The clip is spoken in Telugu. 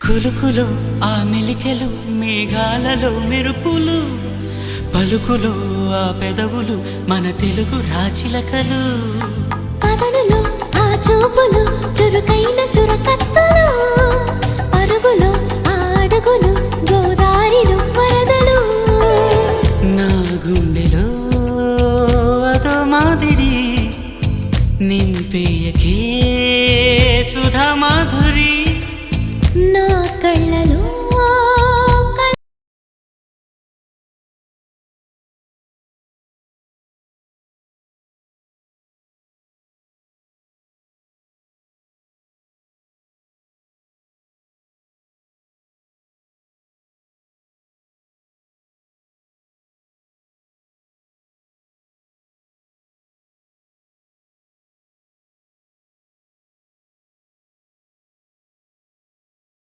కులుకులో ఆ మెలికెలు మేఘాలలో మెరుపులు పలుకులో ఆ పెదవులు మన తెలుగు రాచిలకలు పదనులో ఆ చూపులు చురుకైన చురకత్తలు పరుగులో ఆ అడుగులు గోదారిలో వరదలు నా గుండెలో అదో మాదిరి నింపేయకే సుధా మాధురి నా కళ్ళలో